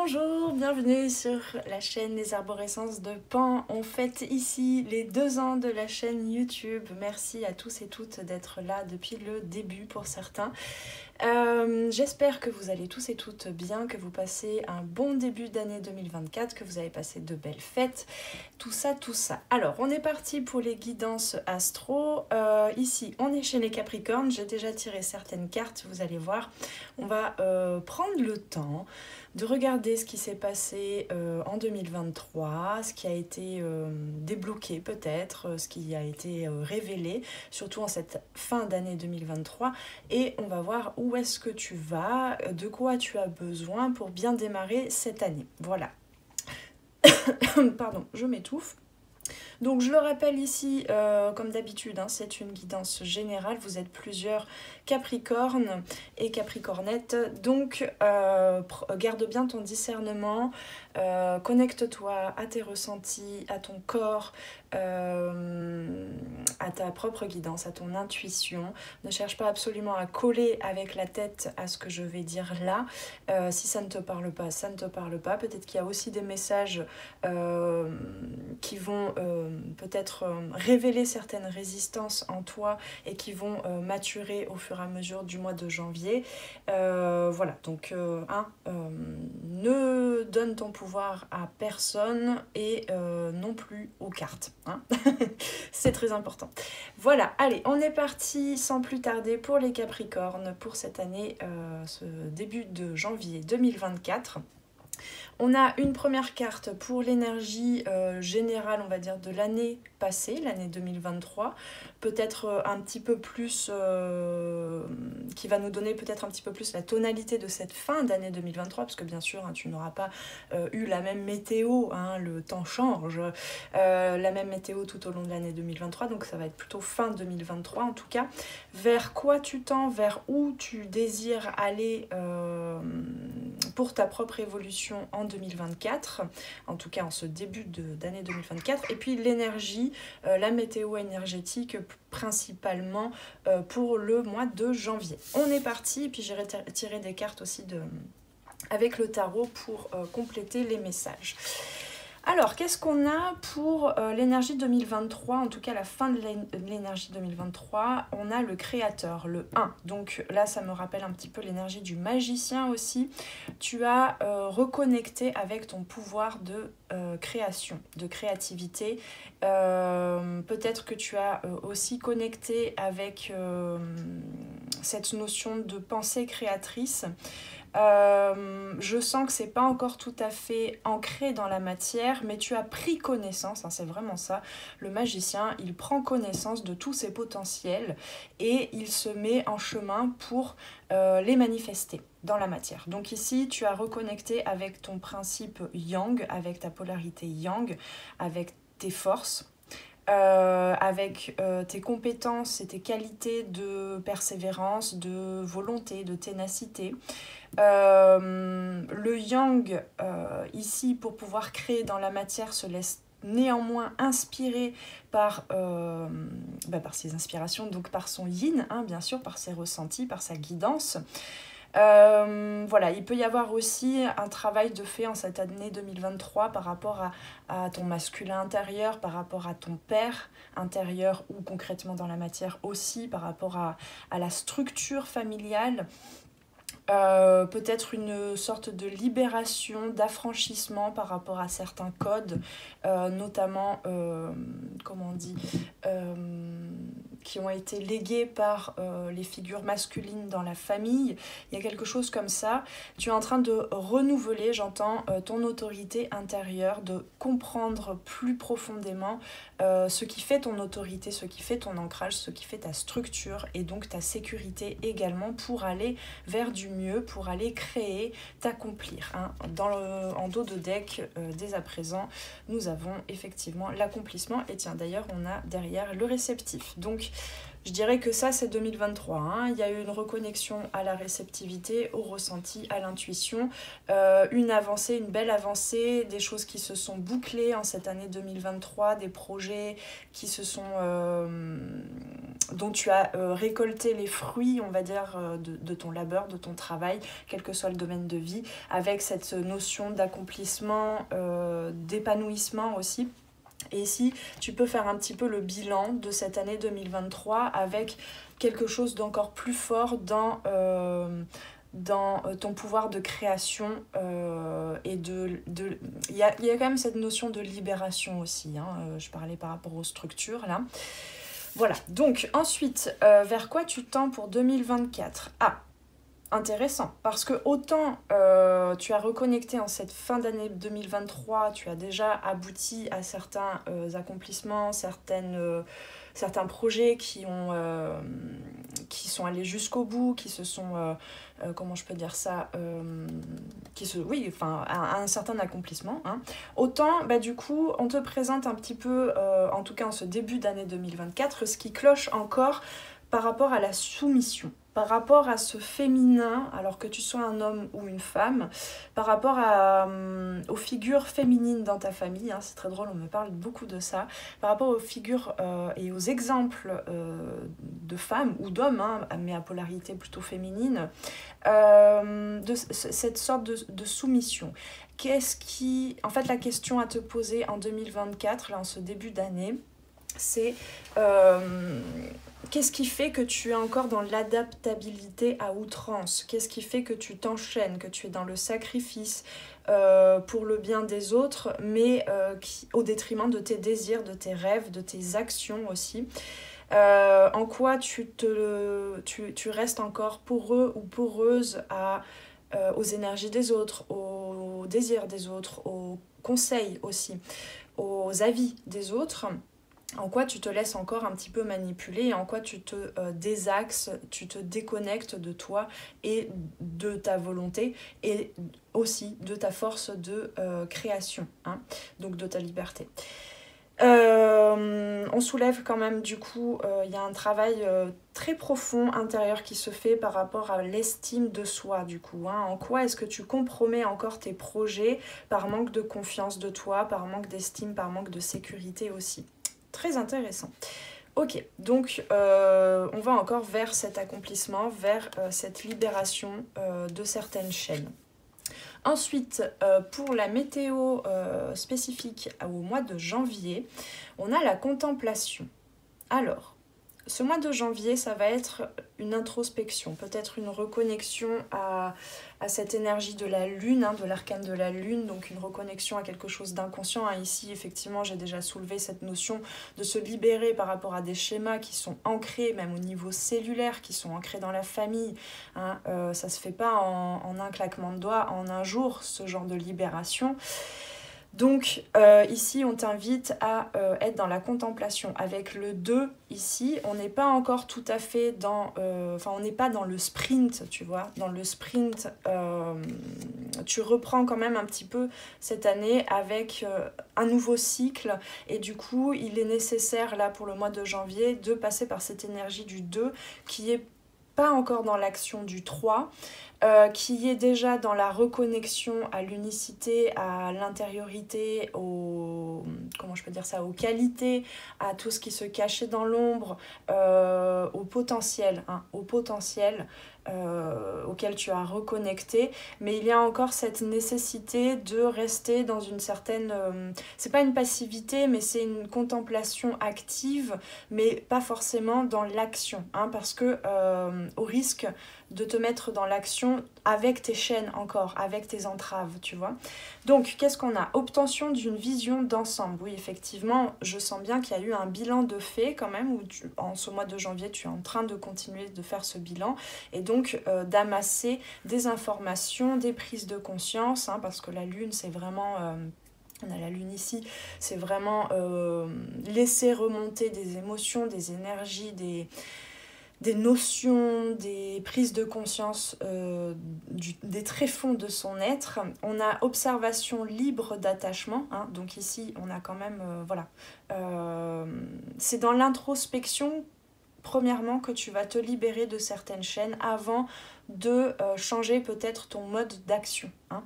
Bonjour, bienvenue sur la chaîne Les Arborescences de Pan. On fête ici les 2 ans de la chaîne YouTube. Merci à tous et toutes d'être là depuis le début pour certains. J'espère que vous allez tous et toutes bien, que vous passez un bon début d'année 2024, que vous avez passé de belles fêtes, tout ça, tout ça. Alors, on est parti pour les guidances astro. Ici, on est chez les Capricornes. J'ai déjà tiré certaines cartes, vous allez voir. On va prendre le temps de regarder ce qui s'est passé en 2023, ce qui a été débloqué peut-être, ce qui a été révélé, surtout en cette fin d'année 2023. Et on va voir où est-ce que tu vas, de quoi tu as besoin pour bien démarrer cette année. Voilà. Pardon, je m'étouffe. Donc je le rappelle ici, comme d'habitude, hein, c'est une guidance générale, vous êtes plusieurs Capricornes et Capricornettes, donc garde bien ton discernement, connecte-toi à tes ressentis, à ton corps, à ta propre guidance, à ton intuition. Ne cherche pas absolument à coller avec la tête à ce que je vais dire là. Si ça ne te parle pas, ça ne te parle pas. Peut-être qu'il y a aussi des messages qui vont peut-être révéler certaines résistances en toi et qui vont maturer au fur et à mesure du mois de janvier. Voilà, donc ne donne ton pouvoir à personne et non plus aux cartes. Hein. C'est très important. Voilà, allez, on est parti sans plus tarder pour les Capricornes pour cette année, ce début de janvier 2024. On a une première carte pour l'énergie générale, on va dire, de l'année passée, l'année 2023. Peut-être un petit peu plus, qui va nous donner peut-être un petit peu plus la tonalité de cette fin d'année 2023, parce que bien sûr, hein, tu n'auras pas eu la même météo, hein, le temps change, la même météo tout au long de l'année 2023, donc ça va être plutôt fin 2023 en tout cas. Vers quoi tu tends, vers où tu désires aller pour ta propre évolution en 2024, en tout cas en ce début d'année 2024, et puis l'énergie, la météo énergétique principalement pour le mois de janvier. On est parti, et puis j'ai tiré des cartes aussi avec le tarot pour compléter les messages. Alors, qu'est-ce qu'on a pour l'énergie 2023, en tout cas la fin de l'énergie 2023? On a le créateur, le 1. Donc là, ça me rappelle un petit peu l'énergie du magicien aussi. Tu as reconnecté avec ton pouvoir de création, de créativité. Peut-être que tu as aussi connecté avec cette notion de pensée créatrice. Je sens que c'est pas encore tout à fait ancré dans la matière, mais tu as pris connaissance, hein, c'est vraiment ça. Le magicien, il prend connaissance de tous ses potentiels et il se met en chemin pour les manifester dans la matière. Donc ici, tu as reconnecté avec ton principe yang, avec ta polarité yang, avec tes forces. Avec tes compétences et tes qualités de persévérance, de volonté, de ténacité. Le yang, ici, pour pouvoir créer dans la matière, se laisse néanmoins inspiré par ses inspirations, donc par son yin, hein, bien sûr, par ses ressentis, par sa guidance. Voilà, il peut y avoir aussi un travail de fait en cette année 2023 par rapport à ton masculin intérieur, par rapport à ton père intérieur ou concrètement dans la matière aussi, par rapport à la structure familiale. Peut-être une sorte de libération, d'affranchissement par rapport à certains codes, notamment, qui ont été légués par les figures masculines dans la famille. Il y a quelque chose comme ça. Tu es en train de renouveler, j'entends, ton autorité intérieure, de comprendre plus profondément ce qui fait ton autorité, ce qui fait ton ancrage, ce qui fait ta structure et donc ta sécurité également pour aller vers du mieux, pour aller créer, t'accomplir. Hein. En dos de deck, dès à présent, nous avons effectivement l'accomplissement. Et tiens, d'ailleurs, on a derrière le réceptif. Donc, Donc, je dirais que ça, c'est 2023. Hein. Il y a eu une reconnexion à la réceptivité, au ressenti, à l'intuition. Une avancée, une belle avancée, des choses qui se sont bouclées en cette année 2023, des projets qui se sont... dont tu as récolté les fruits, on va dire, de ton labeur, de ton travail, quel que soit le domaine de vie, avec cette notion d'accomplissement, d'épanouissement aussi. Et ici, tu peux faire un petit peu le bilan de cette année 2023 avec quelque chose d'encore plus fort dans ton pouvoir de création et il y a quand même cette notion de libération aussi, hein, je parlais par rapport aux structures là. Voilà, donc ensuite, vers quoi tu tends pour 2024 ? Ah, intéressant, parce que autant tu as reconnecté en cette fin d'année 2023, tu as déjà abouti à certains accomplissements, certains projets qui sont allés jusqu'au bout, qui se sont, comment je peux dire ça, oui, enfin, à un certain accomplissement. Hein. Autant, bah, du coup, on te présente un petit peu, en tout cas en ce début d'année 2024, ce qui cloche encore par rapport à la soumission, par rapport à ce féminin, alors que tu sois un homme ou une femme, par rapport aux figures féminines dans ta famille, hein, c'est très drôle, on me parle beaucoup de ça, par rapport aux figures et aux exemples de femmes ou d'hommes, hein, mais à polarité plutôt féminine, de cette sorte de soumission. En fait, la question à te poser en 2024, là, en ce début d'année, c'est qu'est-ce qui fait que tu es encore dans l'adaptabilité à outrance? Qu'est-ce qui fait que tu t'enchaînes, que tu es dans le sacrifice pour le bien des autres, mais au détriment de tes désirs, de tes rêves, de tes actions aussi? En quoi tu restes encore poreux ou poreuse aux énergies des autres, aux désirs des autres, aux conseils aussi, aux avis des autres? En quoi tu te laisses encore un petit peu manipuler et en quoi tu te désaxes, tu te déconnectes de toi et de ta volonté et aussi de ta force de création, hein, donc de ta liberté. On soulève quand même du coup, il y a un travail très profond intérieur qui se fait par rapport à l'estime de soi du coup. Hein. En quoi est-ce que tu compromets encore tes projets par manque de confiance de toi, par manque d'estime, par manque de sécurité aussi. Très intéressant. Ok, donc on va encore vers cet accomplissement, vers cette libération de certaines chaînes. Ensuite, pour la météo spécifique au mois de janvier, on a la contemplation. Alors, ce mois de janvier, ça va être une introspection, peut-être une reconnexion à cette énergie de la lune, hein, de l'arcane de la lune, donc une reconnexion à quelque chose d'inconscient. Hein. Ici, effectivement, j'ai déjà soulevé cette notion de se libérer par rapport à des schémas qui sont ancrés, même au niveau cellulaire, qui sont ancrés dans la famille. Hein. Ça se fait pas en un claquement de doigts, en un jour, ce genre de libération. Donc ici on t'invite à être dans la contemplation. Avec le 2 ici, on n'est pas encore tout à fait dans... on n'est pas dans le sprint, tu vois. Dans le sprint, tu reprends quand même un petit peu cette année avec un nouveau cycle. Et du coup, il est nécessaire là pour le mois de janvier de passer par cette énergie du 2 qui est pas encore dans l'action du 3, qui est déjà dans la reconnexion à l'unicité, à l'intériorité, comment je peux dire ça, aux qualités, à tout ce qui se cachait dans l'ombre, au potentiel, hein, auquel tu as reconnecté, mais il y a encore cette nécessité de rester dans une certaine... c'est pas une passivité, mais c'est une contemplation active, mais pas forcément dans l'action, hein, parce que au risque de te mettre dans l'action avec tes chaînes encore, avec tes entraves, tu vois. Donc, qu'est-ce qu'on a? Obtention d'une vision d'ensemble. Oui, effectivement, je sens bien qu'il y a eu un bilan de fait quand même, où en ce mois de janvier, tu es en train de continuer de faire ce bilan, et donc d'amasser des informations, des prises de conscience, hein, parce que la lune, c'est vraiment... on a la lune ici, c'est vraiment laisser remonter des émotions, des énergies, des notions, des prises de conscience des tréfonds de son être. On a observation libre d'attachement, hein, donc ici on a quand même, c'est dans l'introspection premièrement que tu vas te libérer de certaines chaînes avant de changer peut-être ton mode d'action, hein.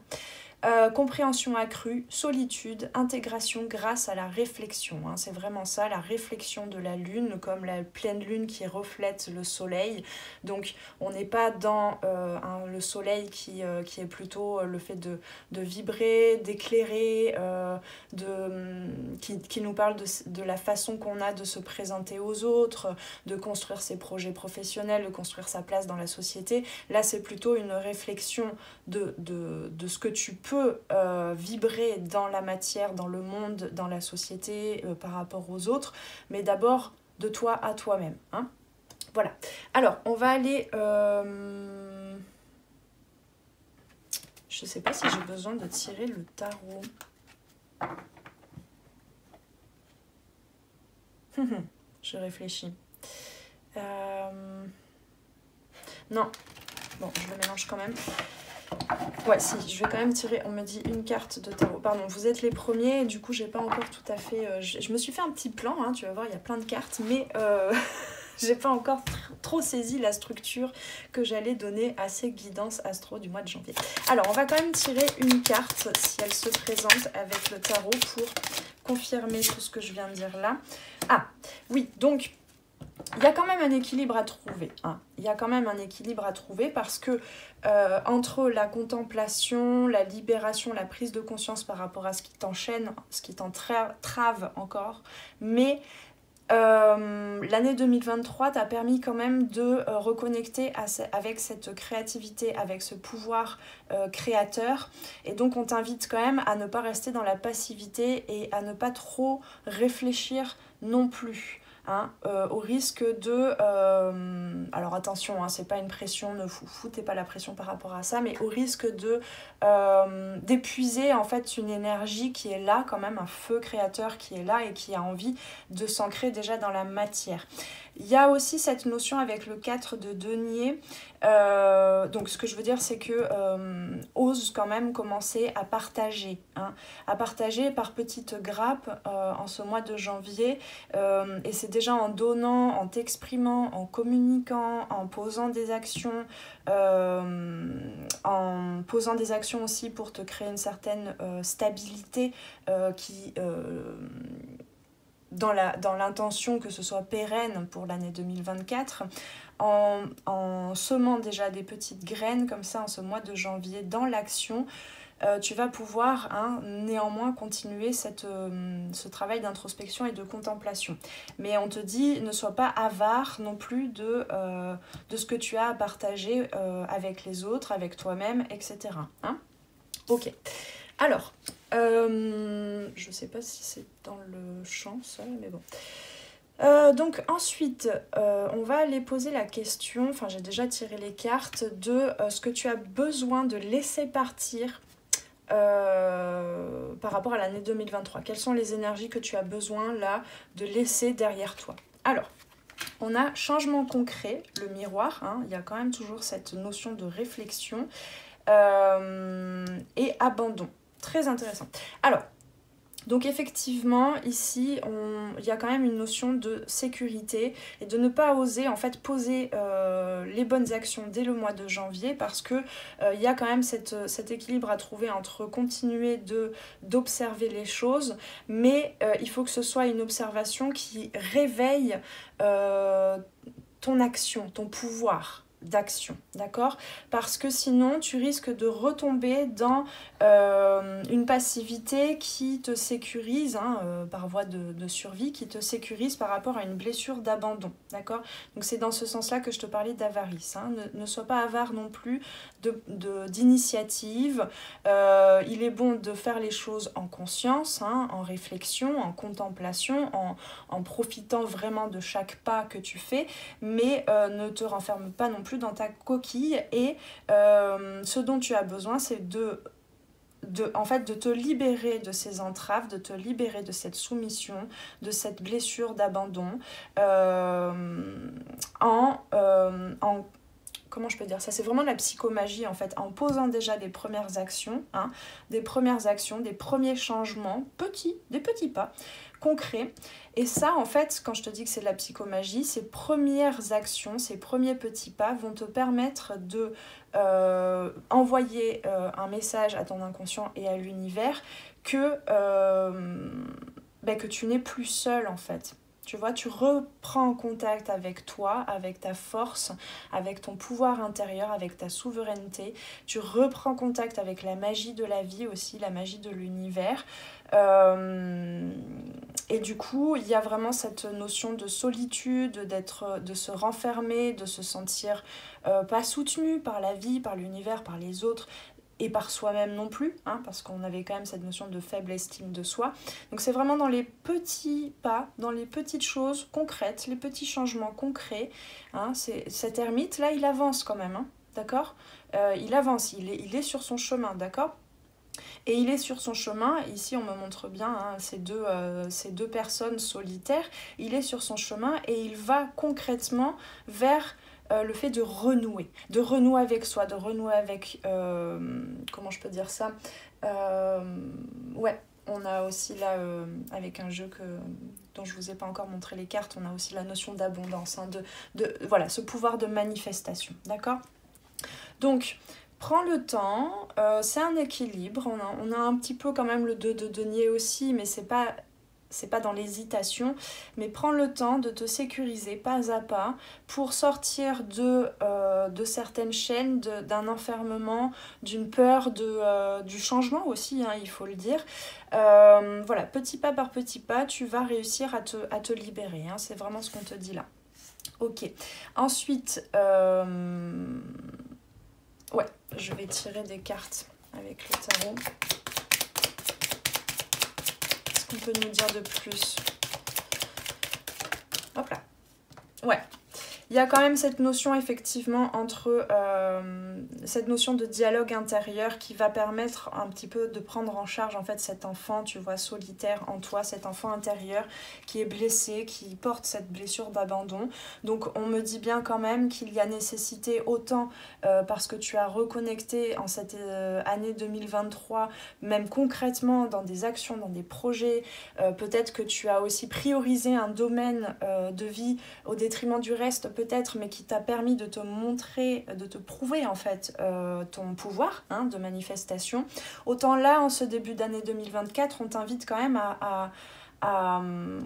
Compréhension accrue, solitude, intégration grâce à la réflexion, hein. C'est vraiment ça, la réflexion de la lune, comme la pleine lune qui reflète le soleil. Donc on n'est pas dans le soleil qui est plutôt le fait de vibrer, d'éclairer, qui nous parle de la façon qu'on a de se présenter aux autres, de construire ses projets professionnels, de construire sa place dans la société. Là c'est plutôt une réflexion de ce que tu peux vibrer dans la matière, dans le monde, dans la société, par rapport aux autres, mais d'abord de toi à toi-même, hein. Voilà. Alors, on va aller... Je sais pas si j'ai besoin de tirer le tarot. Je réfléchis. Non. Bon, je le mélange quand même. Ouais, si, je vais quand même tirer, on me dit une carte de tarot. Pardon, vous êtes les premiers, du coup, j'ai pas encore tout à fait... je me suis fait un petit plan, hein, tu vas voir, il y a plein de cartes, mais j'ai pas encore trop saisi la structure que j'allais donner à ces guidances astro du mois de janvier. Alors, on va quand même tirer une carte, si elle se présente avec le tarot, pour confirmer tout ce que je viens de dire là. Ah, oui, donc... il y a quand même un équilibre à trouver, hein. Il y a quand même un équilibre à trouver parce que entre la contemplation, la libération, la prise de conscience par rapport à ce qui t'enchaîne, ce qui t'entrave encore, mais l'année 2023 t'a permis quand même de reconnecter avec cette créativité, avec ce pouvoir créateur, et donc on t'invite quand même à ne pas rester dans la passivité et à ne pas trop réfléchir non plus. Hein, au risque de... alors attention, hein, c'est pas une pression, ne vous foutez pas la pression par rapport à ça, mais au risque de d'épuiser en fait une énergie qui est là, quand même un feu créateur qui est là et qui a envie de s'ancrer déjà dans la matière. Il y a aussi cette notion avec le 4 de denier, donc ce que je veux dire c'est que ose quand même commencer à partager, hein, à partager par petites grappes en ce mois de janvier, et c'est déjà en donnant, en t'exprimant, en communiquant, en posant des actions, aussi pour te créer une certaine stabilité qui... dans l'intention que ce soit pérenne pour l'année 2024, en semant déjà des petites graines comme ça en ce mois de janvier dans l'action, tu vas pouvoir néanmoins continuer ce travail d'introspection et de contemplation. Mais on te dit, ne sois pas avare non plus de ce que tu as à partager avec les autres, avec toi-même, etc. Hein? Ok. Alors, je sais pas si c'est dans le champ ça, mais bon. Donc ensuite, on va aller poser la question, enfin j'ai déjà tiré les cartes, de ce que tu as besoin de laisser partir par rapport à l'année 2023. Quelles sont les énergies que tu as besoin là de laisser derrière toi? Alors, on a changement concret, le miroir, hein, il y a quand même toujours cette notion de réflexion, et abandon. Très intéressant. Alors, donc effectivement, ici, il y a quand même une notion de sécurité et de ne pas oser en fait poser les bonnes actions dès le mois de janvier, parce que il y a quand même cet équilibre à trouver entre continuer d'observer les choses, mais il faut que ce soit une observation qui réveille ton action, ton pouvoir d'action, d'accord? Parce que sinon tu risques de retomber dans une passivité qui te sécurise, par voie de survie, qui te sécurise par rapport à une blessure d'abandon, d'accord? Donc c'est dans ce sens-là que je te parlais d'avarice, hein. Ne sois pas avare non plus d'initiative. Il est bon de faire les choses en conscience, en réflexion, en contemplation, en profitant vraiment de chaque pas que tu fais, mais ne te renferme pas non plus dans ta coquille, et ce dont tu as besoin, c'est en fait, de te libérer de ces entraves, de te libérer de cette soumission, de cette blessure d'abandon, comment je peux dire ça? C'est vraiment de la psychomagie en fait, en posant déjà des premières actions, des premiers changements, des petits pas, concret. Et ça, en fait, quand je te dis que c'est de la psychomagie, ces premières actions, ces premiers petits pas vont te permettre de envoyer un message à ton inconscient et à l'univers que tu n'es plus seul, en fait. Tu vois, tu reprends contact avec toi, avec ta force, avec ton pouvoir intérieur, avec ta souveraineté. Tu reprends contact avec la magie de la vie aussi, la magie de l'univers. Et du coup, il y a vraiment cette notion de solitude, de se renfermer, de se sentir pas soutenu par la vie, par l'univers, par les autres, et par soi-même non plus, hein, parce qu'on avait quand même cette notion de faible estime de soi. Donc c'est vraiment dans les petits pas, dans les petites choses concrètes, les petits changements concrets. Hein, cet ermite, là, il avance quand même, hein, d'accord, il avance, il est sur son chemin, d'accord. Et il est sur son chemin, ici on me montre bien hein, ces deux personnes solitaires, il est sur son chemin et il va concrètement vers le fait de renouer avec soi, de renouer avec, comment je peux dire ça, ouais, on a aussi là, avec un jeu dont je ne vous ai pas encore montré les cartes, on a aussi la notion d'abondance, hein, voilà, ce pouvoir de manifestation, d'accord. Donc, prends le temps, c'est un équilibre, on a un petit peu quand même le 2 de denier aussi, mais c'est pas dans l'hésitation, mais prends le temps de te sécuriser pas à pas pour sortir de certaines chaînes, d'un enfermement, d'une peur du changement aussi, hein, il faut le dire. Voilà, petit pas par petit pas, tu vas réussir à te libérer, hein, c'est vraiment ce qu'on te dit là. Ok, ensuite, ouais, je vais tirer des cartes avec le tarot. Qu'est-ce qu'on peut nous dire de plus? Hop là. Ouais. Il y a quand même cette notion effectivement entre cette notion de dialogue intérieur qui va permettre un petit peu de prendre en charge en fait cet enfant, tu vois, solitaire en toi, cet enfant intérieur qui est blessé, qui porte cette blessure d'abandon. Donc on me dit bien quand même qu'il y a nécessité autant parce que tu as reconnecté en cette année 2023, même concrètement dans des actions, dans des projets, peut-être que tu as aussi priorisé un domaine de vie au détriment du reste peut-être, mais qui t'a permis de te montrer, de te prouver en fait ton pouvoir hein, de manifestation. Autant là, en ce début d'année 2024, on t'invite quand même à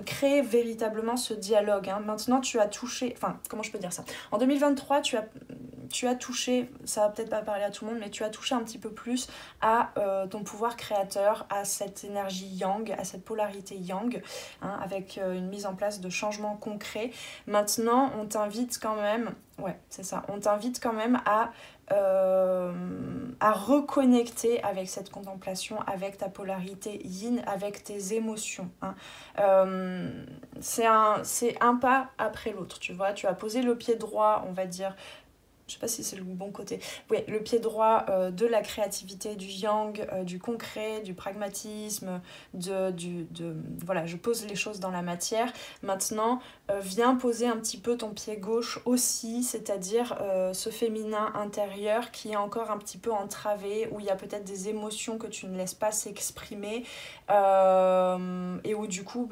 créer véritablement ce dialogue. Hein. Maintenant, tu as touché... Enfin, comment je peux dire ça? En 2023, tu as touché, ça va peut-être pas parler à tout le monde, mais tu as touché un petit peu plus à ton pouvoir créateur, à cette énergie yang, à cette polarité yang, hein, avec une mise en place de changements concrets. Maintenant, on t'invite quand même... Ouais, c'est ça. On t'invite quand même à reconnecter avec cette contemplation, avec ta polarité yin, avec tes émotions. Hein. C'est un pas après l'autre, tu vois. Tu as posé le pied droit, on va dire, je sais pas si c'est le bon côté. Oui, le pied droit de la créativité, du yang, du concret, du pragmatisme, voilà, je pose les choses dans la matière. Maintenant, viens poser un petit peu ton pied gauche aussi, c'est-à-dire ce féminin intérieur qui est encore un petit peu entravé, où il y a peut-être des émotions que tu ne laisses pas s'exprimer, et où du coup,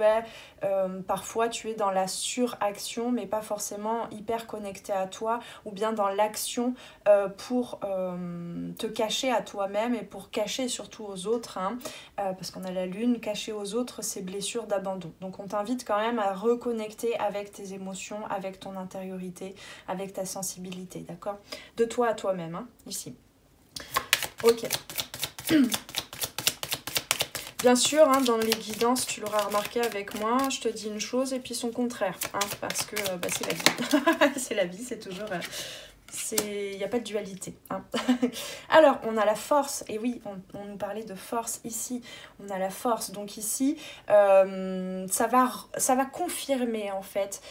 parfois tu es dans la suraction, mais pas forcément hyper connecté à toi, ou bien dans l'action pour te cacher à toi-même et pour cacher surtout aux autres, hein, parce qu'on a la lune, cacher aux autres ces blessures d'abandon. Donc on t'invite quand même à reconnecter avec tes émotions, avec ton intériorité, avec ta sensibilité, d'accord? De toi à toi-même, hein, ici. Ok. Bien sûr, hein, dans les guidances, tu l'auras remarqué avec moi, je te dis une chose et puis son contraire, hein, parce que c'est la vie. C'est la vie, c'est toujours... il n'y a pas de dualité. Hein. Alors, on a la force, et oui, on nous parlait de force ici, on a la force, donc ici, ça va confirmer en fait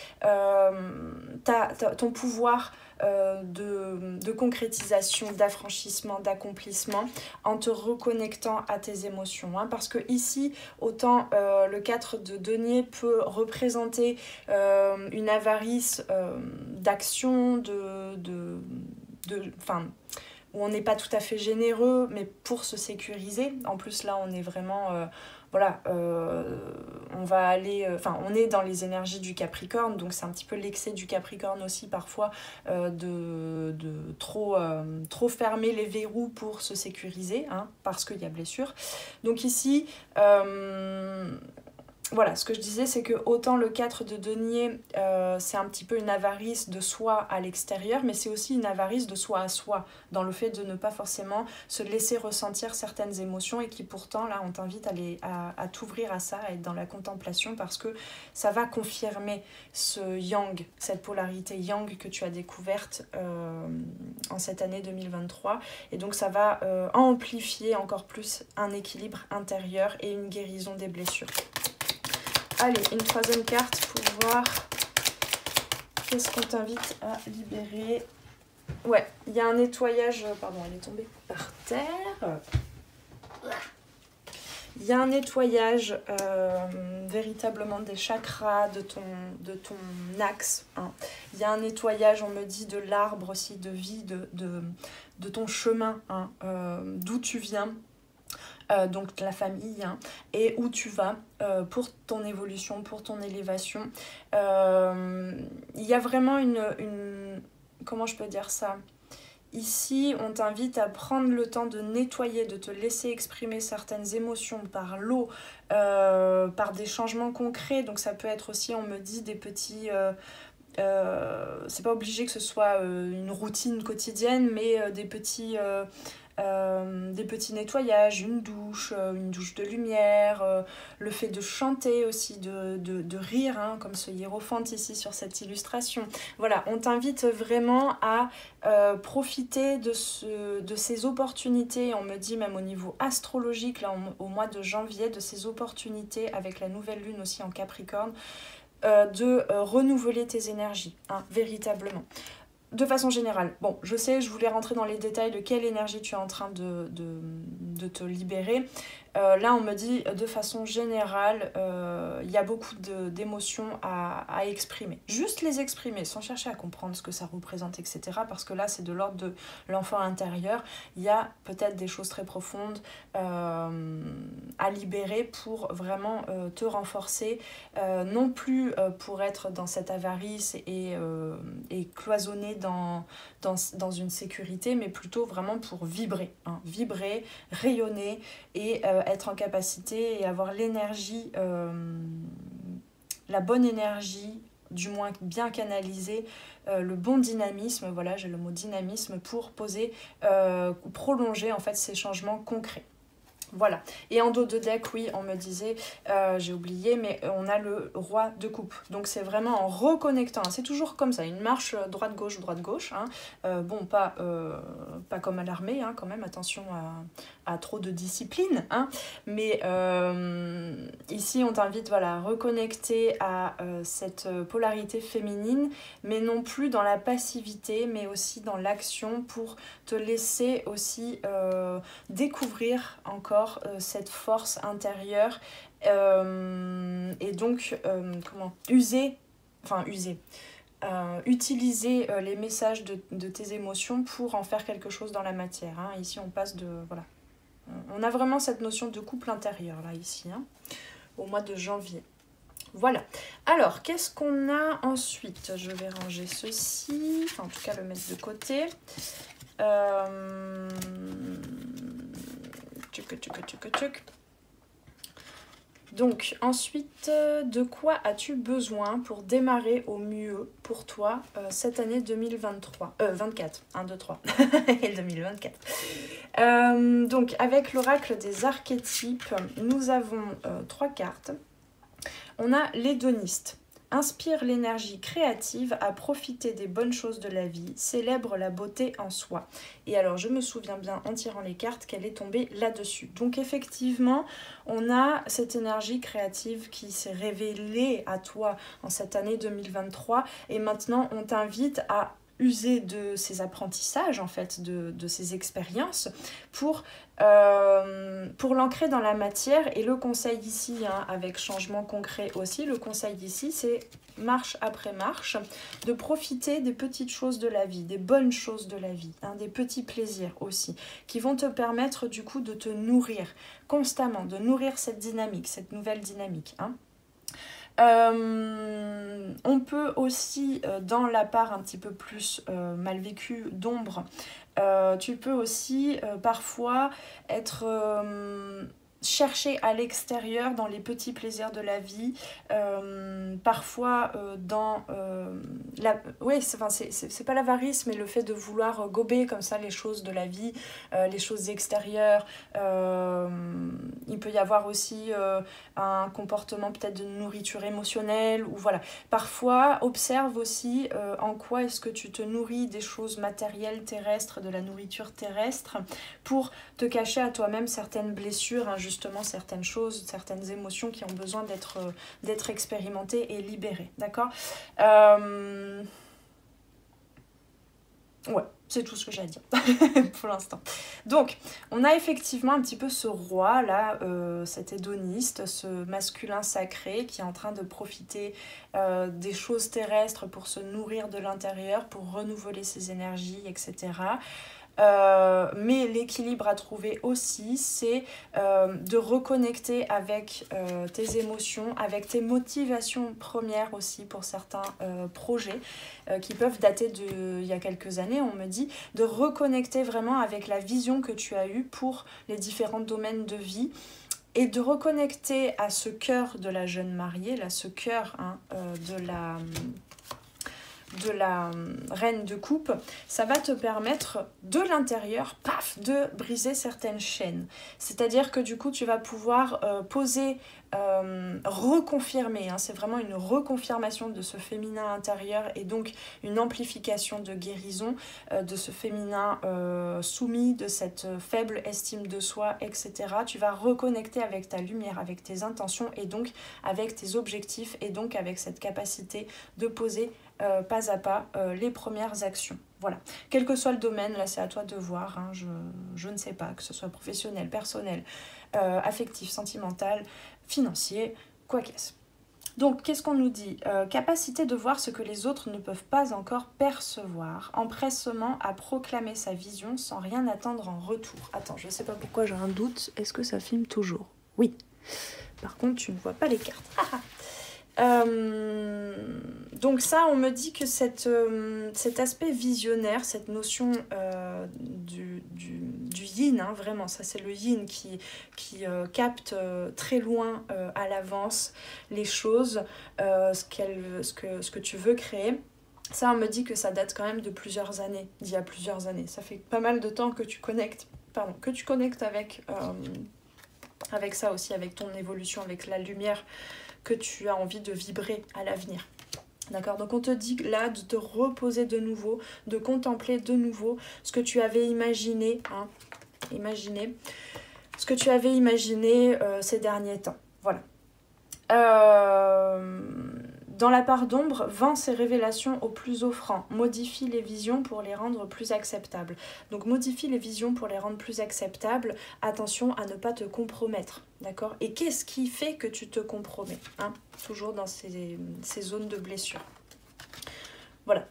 ton pouvoir de concrétisation, d'affranchissement, d'accomplissement en te reconnectant à tes émotions. Hein, parce que ici, autant le 4 de denier peut représenter une avarice d'action, où on n'est pas tout à fait généreux, mais pour se sécuriser. En plus, là, on est vraiment voilà, on va aller, enfin on est dans les énergies du Capricorne, donc c'est un petit peu l'excès du Capricorne aussi parfois de trop fermer les verrous pour se sécuriser, hein, parce qu'il y a blessure. Donc ici, voilà, ce que je disais, c'est que autant le 4 de denier, c'est un petit peu une avarice de soi à l'extérieur, mais c'est aussi une avarice de soi à soi, dans le fait de ne pas forcément se laisser ressentir certaines émotions, et qui pourtant, là, on t'invite à t'ouvrir à ça, à être dans la contemplation, parce que ça va confirmer ce yang, cette polarité yang que tu as découverte en cette année 2023, et donc ça va amplifier encore plus un équilibre intérieur et une guérison des blessures. Allez, une troisième carte pour voir qu'est-ce qu'on t'invite à libérer. Ouais, il y a un nettoyage... Pardon, elle est tombée par terre. Il y a un nettoyage véritablement des chakras, de ton axe. Hein. Il y a un nettoyage, on me dit, de l'arbre aussi, de vie, de ton chemin, hein, d'où tu viens. Donc la famille, hein, et où tu vas pour ton évolution, pour ton élévation. Il y a vraiment une... Comment je peux dire ça ? Ici, on t'invite à prendre le temps de nettoyer, de te laisser exprimer certaines émotions par l'eau, par des changements concrets. Donc ça peut être aussi, on me dit, des petits... c'est pas obligé que ce soit une routine quotidienne, mais des petits nettoyages, une douche de lumière, le fait de chanter aussi, de rire, hein, comme ce hiérophante ici sur cette illustration. Voilà, on t'invite vraiment à profiter de ces opportunités, on me dit même au niveau astrologique, là au mois de janvier, de ces opportunités avec la nouvelle lune aussi en Capricorne, de renouveler tes énergies, hein, véritablement. De façon générale, bon, je sais, je voulais rentrer dans les détails de quelle énergie tu es en train de te libérer. Là, on me dit, de façon générale, il y a beaucoup d'émotions à exprimer. Juste les exprimer, sans chercher à comprendre ce que ça représente, etc. Parce que là, c'est de l'ordre de l'enfant intérieur. Il y a peut-être des choses très profondes à libérer pour vraiment te renforcer. Non plus pour être dans cette avarice et cloisonner dans une sécurité, mais plutôt vraiment pour vibrer, hein, vibrer, rayonner et être en capacité et avoir l'énergie, la bonne énergie, du moins bien canalisée, le bon dynamisme, voilà, j'ai le mot dynamisme, pour poser, prolonger en fait ces changements concrets. Voilà, et en dos de deck, oui, on me disait, j'ai oublié, mais on a le roi de coupe. Donc c'est vraiment en reconnectant, hein, c'est toujours comme ça, une marche droite-gauche, hein. Bon, pas comme à l'armée, hein, quand même, attention à trop de discipline, hein. Mais ici, on t'invite, voilà, à reconnecter à cette polarité féminine, mais non plus dans la passivité, mais aussi dans l'action, pour te laisser aussi découvrir encore cette force intérieure et donc utiliser les messages de tes émotions pour en faire quelque chose dans la matière, hein. Ici on passe de... Voilà. On a vraiment cette notion de couple intérieur là ici, hein, au mois de janvier. Voilà. Alors, qu'est-ce qu'on a ensuite? Je vais ranger ceci, enfin en tout cas le mettre de côté. Donc ensuite, de quoi as-tu besoin pour démarrer au mieux pour toi cette année 2023 24, 1, 2, 3 et 2024. Donc avec l'oracle des archétypes, nous avons 3 cartes. On a l'hédoniste. Inspire l'énergie créative à profiter des bonnes choses de la vie, célèbre la beauté en soi. Et alors je me souviens bien en tirant les cartes qu'elle est tombée là-dessus. Donc effectivement, on a cette énergie créative qui s'est révélée à toi en cette année 2023 et maintenant on t'invite à user de ces apprentissages, en fait, de ces expériences pour l'ancrer dans la matière. Et le conseil ici, hein, avec changement concret aussi, le conseil ici, c'est marche après marche, de profiter des petites choses de la vie, des bonnes choses de la vie, hein, des petits plaisirs aussi, qui vont te permettre du coup de te nourrir constamment, de nourrir cette dynamique, cette nouvelle dynamique, hein. On peut aussi, dans la part un petit peu plus mal vécue d'ombre, tu peux aussi parfois être chercher à l'extérieur dans les petits plaisirs de la vie, parfois dans la... Oui, c'est pas l'avarice, mais le fait de vouloir gober comme ça les choses de la vie, les choses extérieures. Il peut y avoir aussi un comportement peut-être de nourriture émotionnelle, ou voilà. Parfois, observe aussi en quoi est-ce que tu te nourris des choses matérielles terrestres, de la nourriture terrestre, pour te cacher à toi-même certaines blessures, hein, justement certaines choses, certaines émotions qui ont besoin d'être expérimentées et libérées, d'accord. Ouais, c'est tout ce que j'ai à dire pour l'instant. Donc, on a effectivement un petit peu ce roi là, cet hédoniste, ce masculin sacré qui est en train de profiter des choses terrestres pour se nourrir de l'intérieur, pour renouveler ses énergies, etc. Mais l'équilibre à trouver aussi, c'est de reconnecter avec tes émotions, avec tes motivations premières aussi pour certains projets qui peuvent dater d'il y a quelques années, on me dit, de reconnecter vraiment avec la vision que tu as eue pour les différents domaines de vie, et de reconnecter à ce cœur de la jeune mariée, là, ce cœur, hein, de la reine de coupe. Ça va te permettre de l'intérieur, paf, de briser certaines chaînes. C'est-à-dire que du coup, tu vas pouvoir poser, reconfirmer, hein, c'est vraiment une reconfirmation de ce féminin intérieur et donc une amplification de guérison de ce féminin soumis, de cette faible estime de soi, etc. Tu vas reconnecter avec ta lumière, avec tes intentions et donc avec tes objectifs et donc avec cette capacité de poser pas à pas les premières actions. Voilà. Quel que soit le domaine, là c'est à toi de voir, hein, je ne sais pas, que ce soit professionnel, personnel, affectif, sentimental, financier, quoi qu'est-ce. Donc, qu'est-ce qu'on nous dit ? Capacité de voir ce que les autres ne peuvent pas encore percevoir, empressement à proclamer sa vision sans rien attendre en retour. Attends, je ne sais pas pourquoi j'ai un doute. Est-ce que ça filme toujours ? Oui. Par contre, tu ne vois pas les cartes. Donc ça, on me dit que cet aspect visionnaire, cette notion du yin, hein, vraiment, ça c'est le yin qui capte très loin à l'avance les choses, ce que tu veux créer. Ça, on me dit que ça date quand même de plusieurs années, d'il y a plusieurs années. Ça fait pas mal de temps que tu connectes avec ça aussi, avec ton évolution, avec la lumière que tu as envie de vibrer à l'avenir. D'accord ? Donc on te dit là de te reposer de nouveau, de contempler de nouveau ce que tu avais imaginé, hein, ce que tu avais imaginé ces derniers temps. Voilà. Dans la part d'ombre, vend ses révélations au plus offrant, modifie les visions pour les rendre plus acceptables. Donc modifie les visions pour les rendre plus acceptables, attention à ne pas te compromettre, d'accord ? Et qu'est-ce qui fait que tu te compromets, hein ? Toujours dans ces zones de blessure. Voilà.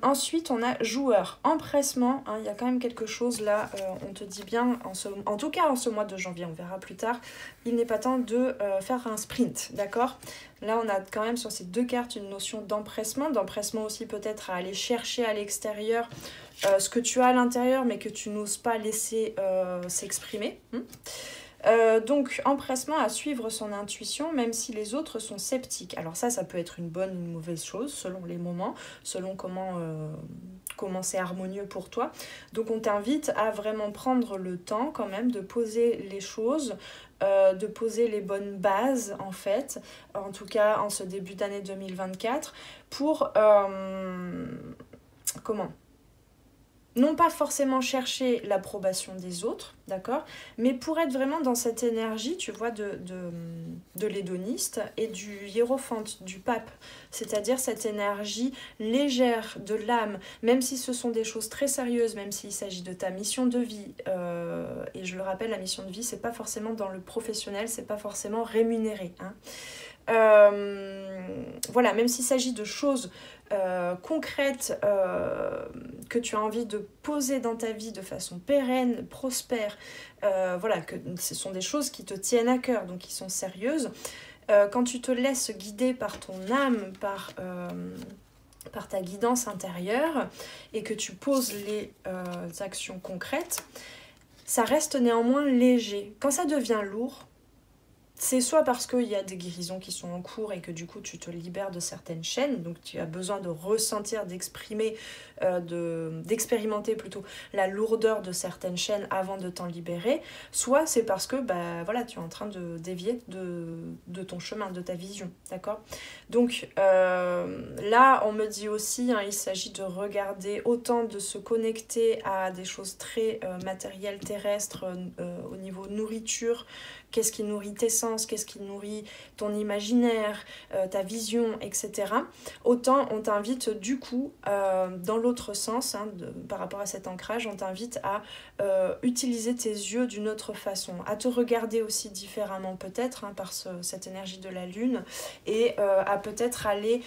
Ensuite, on a joueur, empressement, hein, il y a quand même quelque chose là, on te dit bien, en tout cas en ce mois de janvier, on verra plus tard, il n'est pas temps de faire un sprint, d'accord ? Là, on a quand même sur ces deux cartes une notion d'empressement aussi peut-être à aller chercher à l'extérieur ce que tu as à l'intérieur mais que tu n'oses pas laisser s'exprimer. Donc, empressement à suivre son intuition, même si les autres sont sceptiques. Alors ça peut être une bonne ou une mauvaise chose, selon les moments, selon comment c'est harmonieux pour toi. Donc, on t'invite à vraiment prendre le temps quand même de poser les choses, de poser les bonnes bases, en fait, en tout cas en ce début d'année 2024, pour... non pas forcément chercher l'approbation des autres, d'accord, mais pour être vraiment dans cette énergie, tu vois, de l'hédoniste et du hiérophante, du pape, c'est-à-dire cette énergie légère de l'âme, même si ce sont des choses très sérieuses, même s'il s'agit de ta mission de vie, et je le rappelle, la mission de vie, c'est pas forcément dans le professionnel, c'est pas forcément rémunéré, hein. Voilà, même s'il s'agit de choses concrètes que tu as envie de poser dans ta vie de façon pérenne, prospère, voilà, que ce sont des choses qui te tiennent à cœur, donc qui sont sérieuses. Quand tu te laisses guider par ton âme, par ta guidance intérieure, et que tu poses les actions concrètes, ça reste néanmoins léger. Quand ça devient lourd, c'est soit parce qu'il y a des guérisons qui sont en cours et que du coup tu te libères de certaines chaînes, donc tu as besoin de ressentir, d'exprimer, d'expérimenter plutôt la lourdeur de certaines chaînes avant de t'en libérer, soit c'est parce que bah, voilà, tu es en train de dévier de ton chemin, de ta vision, d'accord? Donc là on me dit aussi, hein, il s'agit de regarder, autant de se connecter à des choses très matérielles, terrestres, au niveau nourriture. Qu'est-ce qui nourrit tes sens, qu'est-ce qui nourrit ton imaginaire, ta vision, etc. Autant on t'invite du coup, dans l'autre sens, hein, par rapport à cet ancrage, on t'invite à utiliser tes yeux d'une autre façon, à te regarder aussi différemment peut-être, hein, par cette énergie de la lune, et à peut-être aller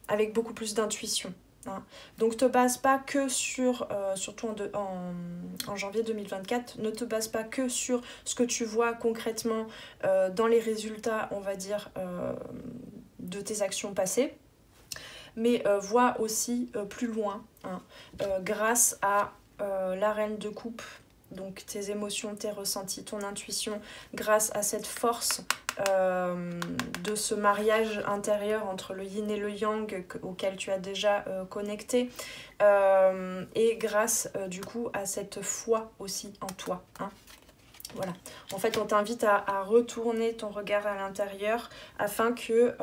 avec beaucoup plus d'intuition. Hein. Donc te base pas que sur, surtout en janvier 2024, ne te base pas que sur ce que tu vois concrètement dans les résultats, on va dire, de tes actions passées, mais vois aussi plus loin, hein, grâce à la reine de coupe, donc tes émotions, tes ressentis, ton intuition, grâce à cette force de ce mariage intérieur entre le yin et le yang auquel tu as déjà connecté, et grâce du coup à cette foi aussi en toi, hein. Voilà. En fait, on t'invite à retourner ton regard à l'intérieur afin que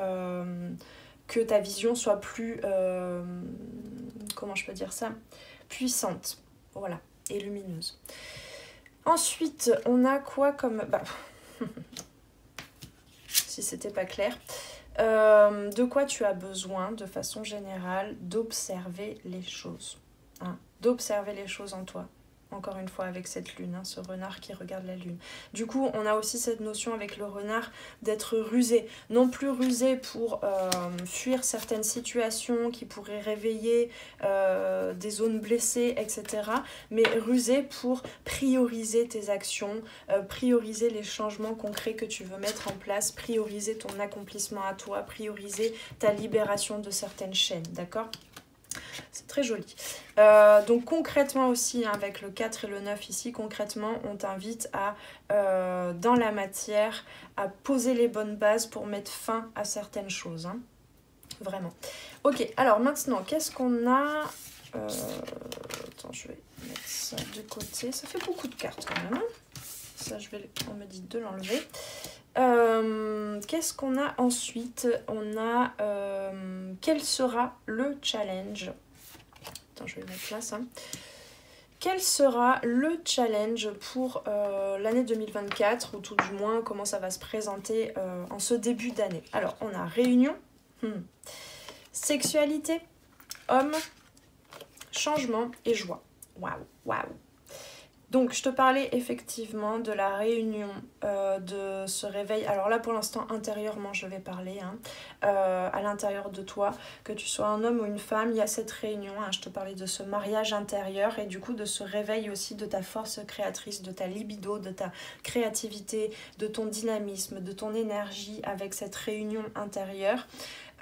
ta vision soit plus, comment je peux dire ça, puissante, voilà, et lumineuse. Ensuite, on a quoi comme... Bah, si c'était pas clair. De quoi tu as besoin, de façon générale, d'observer les choses. Hein, d'observer les choses en toi. Encore une fois avec cette lune, hein, ce renard qui regarde la lune. Du coup, on a aussi cette notion avec le renard d'être rusé. Non plus rusé pour fuir certaines situations qui pourraient réveiller des zones blessées, etc. Mais rusé pour prioriser tes actions, prioriser les changements concrets que tu veux mettre en place, prioriser ton accomplissement à toi, prioriser ta libération de certaines chaînes, d'accord ? C'est très joli. Donc concrètement aussi, hein, avec le 4 et le 9 ici, concrètement, on t'invite à, dans la matière, à poser les bonnes bases pour mettre fin à certaines choses. Hein. Vraiment. Ok, alors maintenant, qu'est-ce qu'on a attends, je vais mettre ça de côté. Ça fait beaucoup de cartes quand même. Hein. Ça, on me dit de l'enlever. Qu'est-ce qu'on a ensuite? On a quel sera le challenge? Attends, je vais le mettre là, ça. Quel sera le challenge pour l'année 2024, ou tout du moins comment ça va se présenter en ce début d'année? Alors, on a réunion, sexualité, homme, changement et joie. Waouh, waouh. Donc, je te parlais effectivement de la réunion, de ce réveil. Alors là, pour l'instant, intérieurement, je vais parler, hein, à l'intérieur de toi. Que tu sois un homme ou une femme, il y a cette réunion. Hein, je te parlais de ce mariage intérieur et du coup de ce réveil aussi de ta force créatrice, de ta libido, de ta créativité, de ton dynamisme, de ton énergie avec cette réunion intérieure.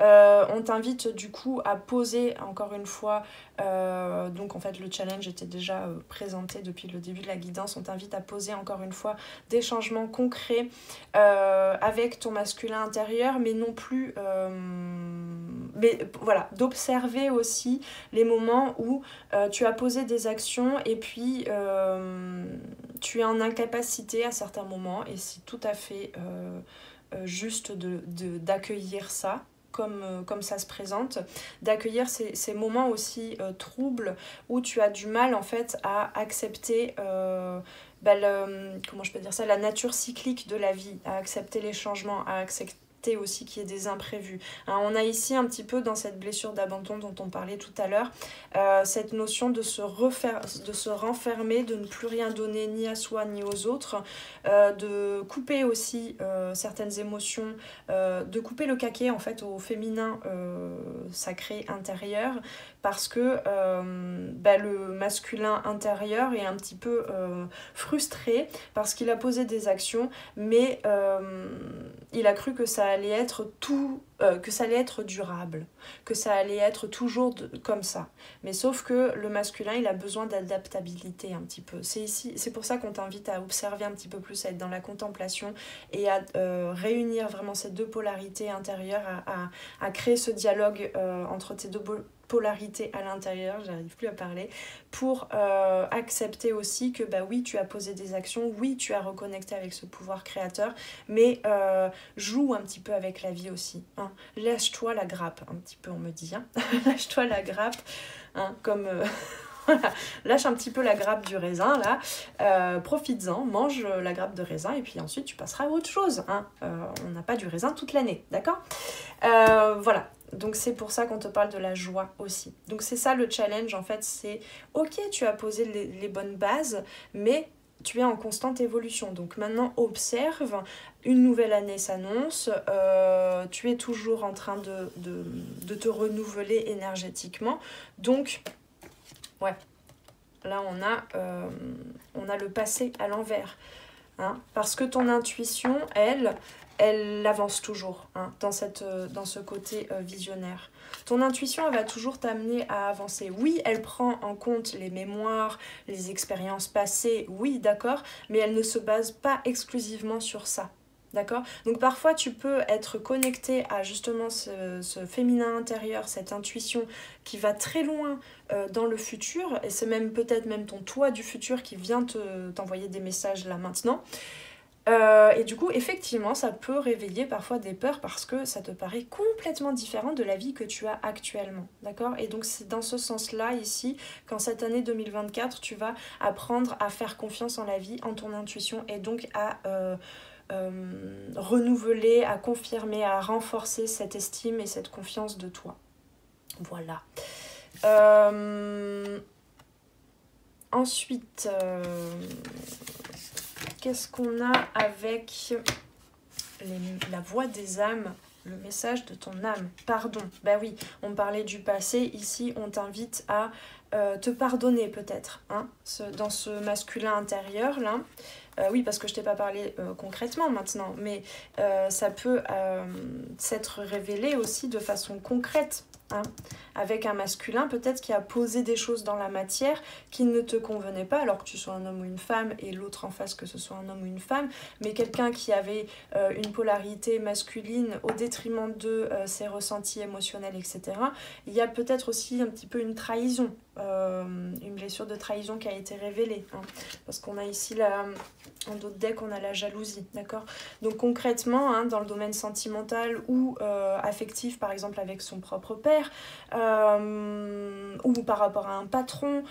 On t'invite du coup à poser encore une fois, donc en fait le challenge était déjà présenté depuis le début de la guidance, on t'invite à poser encore une fois des changements concrets avec ton masculin intérieur, mais non plus, mais voilà, d'observer aussi les moments où tu as posé des actions et puis tu es en incapacité à certains moments, et c'est tout à fait juste d'accueillir ça. comme ça se présente, d'accueillir ces moments aussi troubles où tu as du mal en fait à accepter comment je peux dire ça, la nature cyclique de la vie, à accepter les changements, à accepter aussi qu'il y ait des imprévus. Hein, on a ici un petit peu dans cette blessure d'abandon dont on parlait tout à l'heure, cette notion de se renfermer, de ne plus rien donner ni à soi ni aux autres, de couper aussi certaines émotions, de couper le caquet en fait au féminin sacré intérieur, parce que le masculin intérieur est un petit peu frustré parce qu'il a posé des actions, mais il a cru que ça allait être que ça allait être durable, que ça allait être toujours comme ça. Mais sauf que le masculin, il a besoin d'adaptabilité un petit peu. C'est pour ça qu'on t'invite à observer un petit peu plus, à être dans la contemplation et à réunir vraiment ces deux polarités intérieures, à créer ce dialogue entre tes deux polarité à l'intérieur, j'arrive plus à parler, pour accepter aussi que bah oui, tu as posé des actions, oui, tu as reconnecté avec ce pouvoir créateur, mais joue un petit peu avec la vie aussi. Hein. Lâche-toi la grappe, un petit peu on me dit. Hein. Lâche-toi la grappe, hein, comme... Voilà, lâche un petit peu la grappe du raisin là, profites-en, mange la grappe de raisin et puis ensuite tu passeras à autre chose. Hein. On n'a pas du raisin toute l'année, d'accord ? Voilà, donc c'est pour ça qu'on te parle de la joie aussi. Donc c'est ça le challenge en fait, c'est ok, tu as posé les bonnes bases, mais tu es en constante évolution. Donc maintenant observe, une nouvelle année s'annonce, tu es toujours en train de te renouveler énergétiquement, donc... Ouais, là on a le passé à l'envers. Hein, parce que ton intuition, elle avance toujours hein, dans ce côté visionnaire. Ton intuition, elle va toujours t'amener à avancer. Oui, elle prend en compte les mémoires, les expériences passées, oui, d'accord, mais elle ne se base pas exclusivement sur ça. D'accord ? Donc parfois tu peux être connecté à justement ce féminin intérieur, cette intuition qui va très loin dans le futur, et c'est même peut-être même ton toi du futur qui vient t'envoyer des messages là maintenant. Et du coup, effectivement, ça peut réveiller parfois des peurs parce que ça te paraît complètement différent de la vie que tu as actuellement. D'accord ? Et donc c'est dans ce sens-là ici, qu'en cette année 2024, tu vas apprendre à faire confiance en la vie, en ton intuition, et donc à... renouveler, à confirmer, à renforcer cette estime et cette confiance de toi. Voilà. Ensuite, qu'est-ce qu'on a avec la voix des âmes, le message de ton âme? Pardon. Bah oui, on parlait du passé. Ici, on t'invite à te pardonner peut-être, hein, dans ce masculin intérieur là. Oui, parce que je t'ai pas parlé concrètement maintenant, mais ça peut s'être révélé aussi de façon concrète, hein, avec un masculin peut-être qui a posé des choses dans la matière qui ne te convenaient pas, alors que tu sois un homme ou une femme, et l'autre en face que ce soit un homme ou une femme, mais quelqu'un qui avait une polarité masculine au détriment de ses ressentis émotionnels, etc. Il y a peut-être aussi un petit peu une trahison, une blessure de trahison qui a été révélée, hein, parce qu'on a ici en d'autres decks, on a la jalousie, d'accord ? Donc concrètement, hein, dans le domaine sentimental ou affectif, par exemple avec son propre père, ou par rapport à un patron,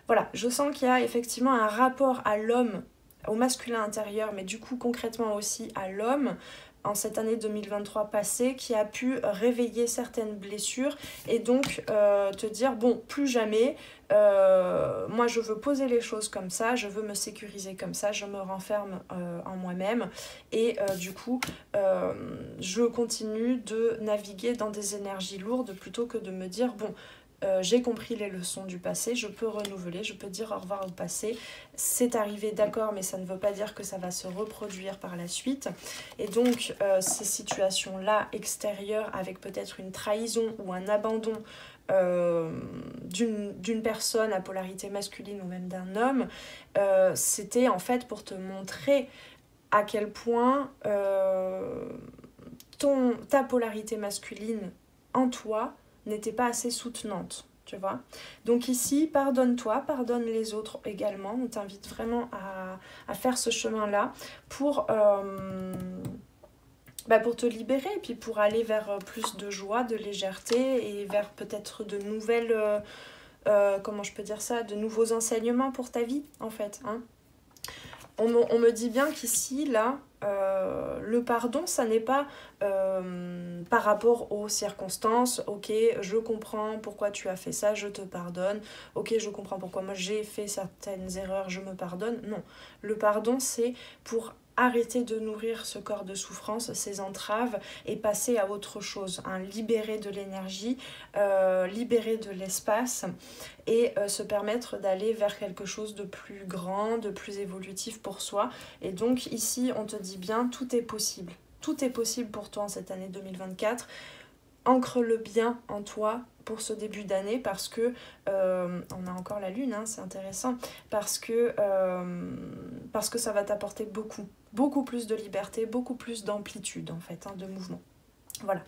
voilà, je sens qu'il y a effectivement un rapport à l'homme, au masculin intérieur, mais du coup concrètement aussi à l'homme, en cette année 2023 passée, qui a pu réveiller certaines blessures et donc te dire, bon, plus jamais, moi je veux poser les choses comme ça, je veux me sécuriser comme ça, je me renferme en moi-même et du coup je continue de naviguer dans des énergies lourdes plutôt que de me dire, bon, j'ai compris les leçons du passé, je peux renouveler, je peux dire au revoir au passé, c'est arrivé d'accord, mais ça ne veut pas dire que ça va se reproduire par la suite. Et donc ces situations-là extérieures avec peut-être une trahison ou un abandon d'une personne à polarité masculine ou même d'un homme, c'était en fait pour te montrer à quel point ta polarité masculine en toi n'était pas assez soutenante, tu vois. Donc ici, pardonne-toi, pardonne les autres également. On t'invite vraiment à faire ce chemin-là pour pour te libérer, et puis pour aller vers plus de joie, de légèreté, et vers peut-être de nouvelles, comment je peux dire ça, de nouveaux enseignements pour ta vie, en fait, hein. On me dit bien qu'ici, là, le pardon, ça n'est pas par rapport aux circonstances. Ok, je comprends pourquoi tu as fait ça, je te pardonne. Ok, je comprends pourquoi moi j'ai fait certaines erreurs, je me pardonne. Non, le pardon, c'est pour arrêter de nourrir ce corps de souffrance, ces entraves, et passer à autre chose, hein, libérer de l'énergie, libérer de l'espace, et se permettre d'aller vers quelque chose de plus grand, de plus évolutif pour soi. Et donc ici, on te dit bien, tout est possible. Tout est possible pour toi en cette année 2024. Ancre-le bien en toi pour ce début d'année, parce que on a encore la lune, hein, c'est intéressant, parce que ça va t'apporter beaucoup plus de liberté, beaucoup plus d'amplitude en fait, hein, de mouvement. Voilà.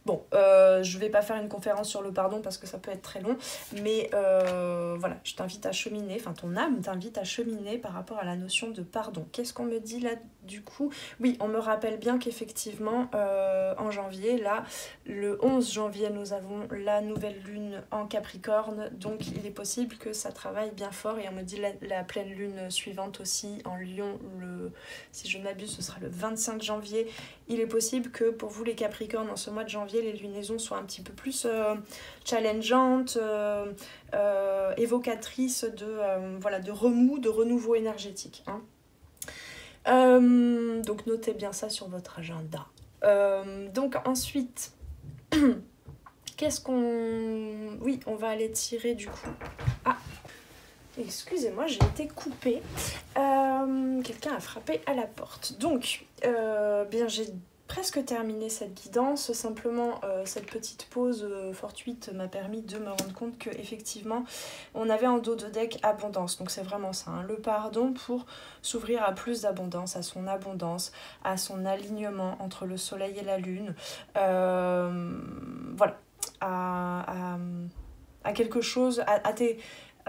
Bon, je vais pas faire une conférence sur le pardon parce que ça peut être très long, mais voilà, je t'invite à cheminer, enfin ton âme t'invite à cheminer par rapport à la notion de pardon. Qu'est-ce qu'on me dit là du coup? Oui, on me rappelle bien qu'effectivement en janvier, là, le 11 janvier, nous avons la nouvelle lune en Capricorne, donc il est possible que ça travaille bien fort, et on me dit la pleine lune suivante aussi en Lion, si je ne m'abuse, ce sera le 25 janvier. Il est possible que pour vous les Capricornes, en ce mois de janvier, les lunaisons soient un petit peu plus challengeantes, évocatrices de remous, de renouveau énergétique, hein. Donc notez bien ça sur votre agenda. Donc ensuite, qu'est-ce qu'on... Oui, on va aller tirer du coup. Ah, excusez-moi, j'ai été coupée. Quelqu'un a frappé à la porte. Donc, bien, j'ai presque terminé cette guidance. Simplement, cette petite pause fortuite m'a permis de me rendre compte qu'effectivement, on avait en dos de deck abondance. Donc, c'est vraiment ça, hein, le pardon pour s'ouvrir à plus d'abondance, à son abondance, à son alignement entre le soleil et la lune. Voilà, à quelque chose, à tes...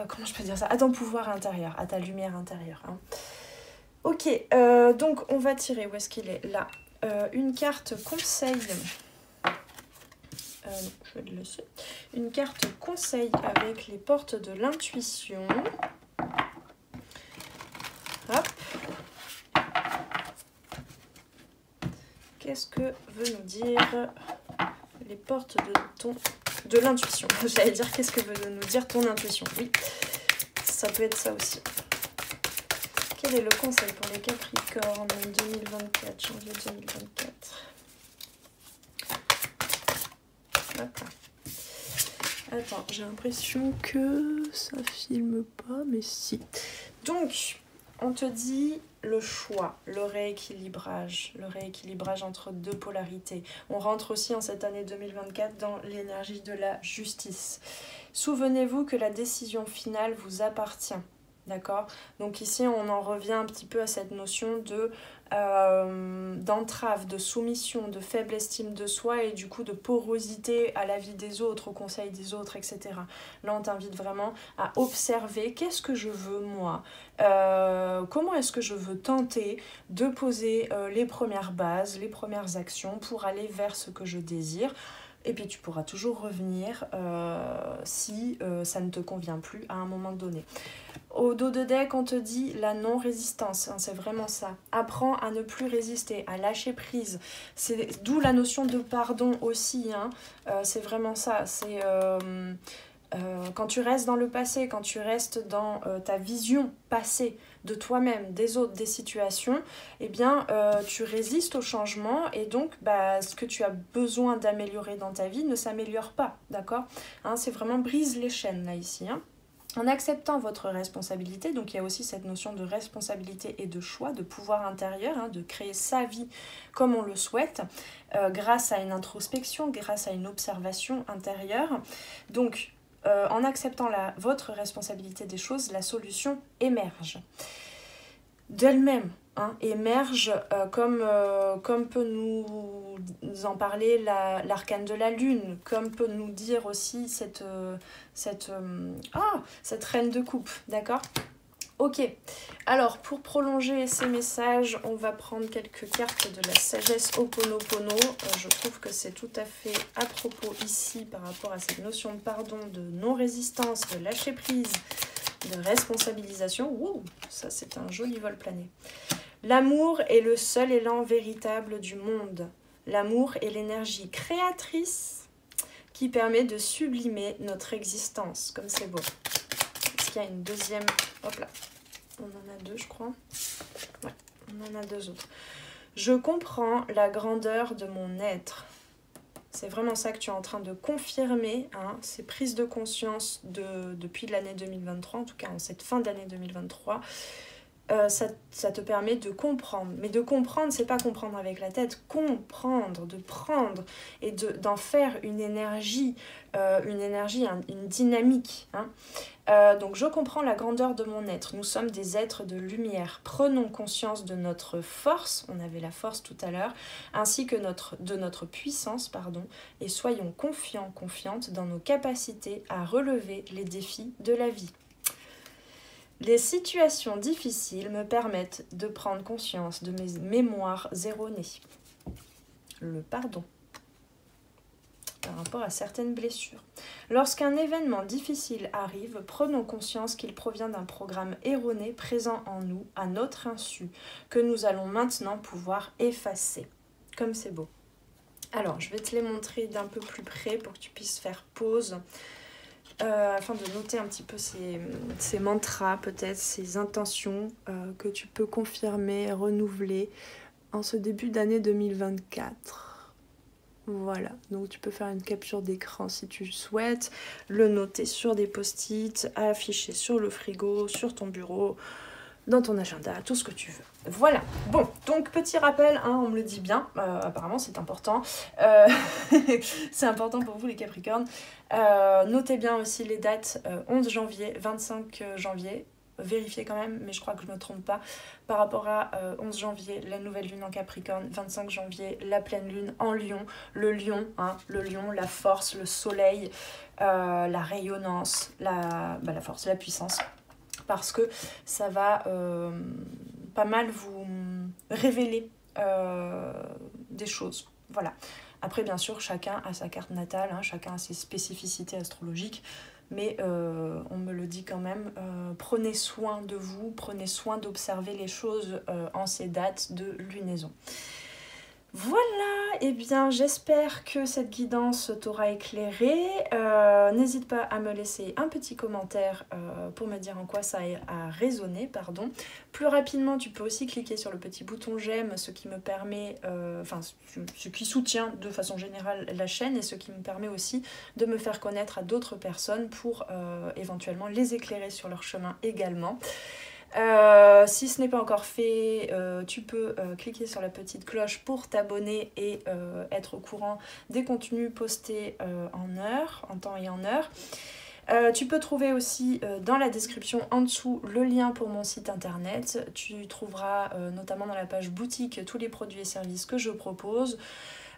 comment je peux dire ça, à ton pouvoir intérieur, à ta lumière intérieure, hein. Ok, donc on va tirer, où est-ce qu'il est? Là. Une carte conseil. Non, je vais le laisser. Une carte conseil avec les portes de l'intuition. Hop. Qu'est-ce que veut nous dire les portes de l'intuition? J'allais dire qu'est-ce que veut nous dire ton intuition? Oui, ça peut être ça aussi. Quel est le conseil pour les Capricornes en 2024, janvier 2024? Attends, j'ai l'impression que ça filme pas, mais si. Donc, on te dit le choix, le rééquilibrage entre deux polarités. On rentre aussi en cette année 2024 dans l'énergie de la justice. Souvenez-vous que la décision finale vous appartient. D'accord? Donc ici, on en revient un petit peu à cette notion d'entrave, de soumission, de faible estime de soi, et du coup de porosité à la vie des autres, au conseil des autres, etc. Là, on t'invite vraiment à observer qu'est-ce que je veux moi, comment est-ce que je veux tenter de poser les premières bases, les premières actions pour aller vers ce que je désire. Et puis tu pourras toujours revenir si ça ne te convient plus à un moment donné. Au dos de deck, on te dit la non-résistance, hein, c'est vraiment ça. Apprends à ne plus résister, à lâcher prise. C'est d'où la notion de pardon aussi, hein. C'est vraiment ça. C'est quand tu restes dans le passé, quand tu restes dans ta vision passée de toi-même, des autres, des situations, eh bien, tu résistes au changement, et donc ce que tu as besoin d'améliorer dans ta vie ne s'améliore pas, d'accord, hein, c'est vraiment brise les chaînes, là, ici, hein. En acceptant votre responsabilité, donc il y a aussi cette notion de responsabilité et de choix, de pouvoir intérieur, hein, de créer sa vie comme on le souhaite, grâce à une introspection, grâce à une observation intérieure. Donc, en acceptant votre responsabilité des choses, la solution émerge d'elle-même, hein, émerge comme peut nous en parler l'arcane de la lune, comme peut nous dire aussi cette reine de coupe, d'accord? Ok, alors pour prolonger ces messages, on va prendre quelques cartes de la sagesse Ho'oponopono. Je trouve que c'est tout à fait à propos ici par rapport à cette notion de pardon, de non-résistance, de lâcher prise, de responsabilisation. Ouh, ça c'est un joli vol plané. L'amour est le seul élan véritable du monde. L'amour est l'énergie créatrice qui permet de sublimer notre existence. Comme c'est beau. Est-ce qu'il y a une deuxième? Hop là. On en a deux, je crois. Ouais, on en a deux autres. Je comprends la grandeur de mon être. C'est vraiment ça que tu es en train de confirmer, hein, ces prises de conscience depuis l'année 2023, en tout cas en cette fin d'année 2023. Ça te permet de comprendre. Mais de comprendre, c'est pas comprendre avec la tête, comprendre, de prendre et d'en faire une énergie, une dynamique. Hein. Donc je comprends la grandeur de mon être. Nous sommes des êtres de lumière. Prenons conscience de notre force, on avait la force tout à l'heure, ainsi que de notre puissance, pardon, et soyons confiants, confiantes dans nos capacités à relever les défis de la vie. Les situations difficiles me permettent de prendre conscience de mes mémoires erronées. Le pardon par rapport à certaines blessures. Lorsqu'un événement difficile arrive, prenons conscience qu'il provient d'un programme erroné présent en nous, à notre insu, que nous allons maintenant pouvoir effacer. Comme c'est beau. Alors, je vais te les montrer d'un peu plus près pour que tu puisses faire pause. Afin de noter un petit peu ces mantras, peut-être ces intentions que tu peux confirmer, renouveler en ce début d'année 2024. Voilà, donc tu peux faire une capture d'écran si tu le souhaites, le noter sur des post-it, afficher sur le frigo, sur ton bureau, dans ton agenda, tout ce que tu veux. Voilà, bon, donc petit rappel, hein, on me le dit bien, apparemment c'est important, c'est important pour vous les Capricornes. Notez bien aussi les dates 11 janvier, 25 janvier, vérifiez quand même, mais je crois que je ne me trompe pas, par rapport à 11 janvier, la nouvelle lune en Capricorne, 25 janvier, la pleine lune en Lion, le lion, la force, le soleil, la rayonnance, la force, la puissance. Parce que ça va pas mal vous révéler des choses. Voilà. Après, bien sûr, chacun a sa carte natale, hein, chacun a ses spécificités astrologiques, mais on me le dit quand même, prenez soin de vous, prenez soin d'observer les choses en ces dates de lunaison. Voilà, et bien j'espère que cette guidance t'aura éclairé. N'hésite pas à me laisser un petit commentaire pour me dire en quoi ça a résonné, pardon. Plus rapidement, tu peux aussi cliquer sur le petit bouton j'aime, ce qui me permet, ce qui soutient de façon générale la chaîne et ce qui me permet aussi de me faire connaître à d'autres personnes pour éventuellement les éclairer sur leur chemin également. Si ce n'est pas encore fait, tu peux cliquer sur la petite cloche pour t'abonner et être au courant des contenus postés en temps et en heure. Tu peux trouver aussi dans la description en dessous le lien pour mon site internet. Tu trouveras notamment dans la page boutique tous les produits et services que je propose.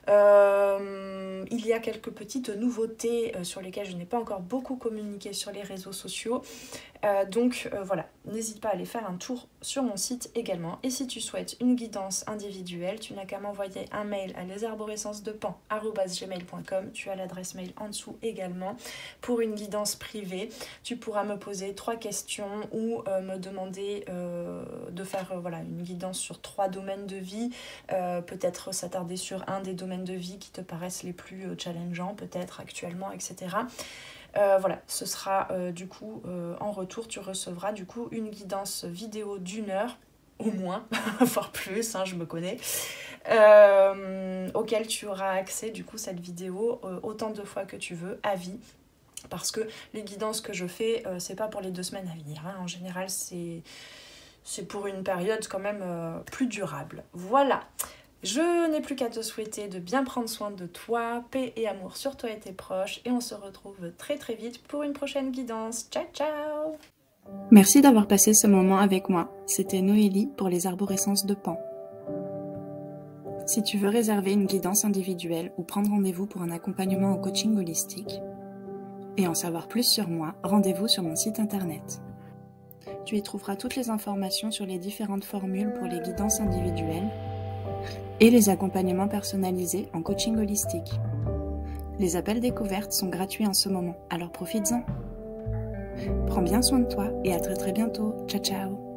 Il y a quelques petites nouveautés sur lesquelles je n'ai pas encore beaucoup communiqué sur les réseaux sociaux. Donc voilà, n'hésite pas à aller faire un tour sur mon site également. Et si tu souhaites une guidance individuelle, tu n'as qu'à m'envoyer un mail à lesarborescencedepan@gmail.com. Tu as l'adresse mail en dessous également. Pour une guidance privée, tu pourras me poser 3 questions ou me demander de faire une guidance sur 3 domaines de vie. Peut-être s'attarder sur un des domaines de vie qui te paraissent les plus challengeants peut-être actuellement, etc. Ce sera du coup en retour, tu recevras du coup une guidance vidéo d'1 heure au moins, voire plus, je me connais, auquel tu auras accès du coup cette vidéo autant de fois que tu veux à vie. Parce que les guidances que je fais, c'est pas pour les 2 semaines à venir. En général, c'est pour une période quand même plus durable. Voilà. Je n'ai plus qu'à te souhaiter de bien prendre soin de toi, paix et amour sur toi et tes proches, et on se retrouve très très vite pour une prochaine guidance. Ciao ciao! Merci d'avoir passé ce moment avec moi. C'était Noélie pour les arborescences de Pan. Si tu veux réserver une guidance individuelle ou prendre rendez-vous pour un accompagnement en coaching holistique, et en savoir plus sur moi, rendez-vous sur mon site internet. Tu y trouveras toutes les informations sur les différentes formules pour les guidances individuelles et les accompagnements personnalisés en coaching holistique. Les appels découvertes sont gratuits en ce moment, alors profites-en. Prends bien soin de toi et à très bientôt. Ciao ciao.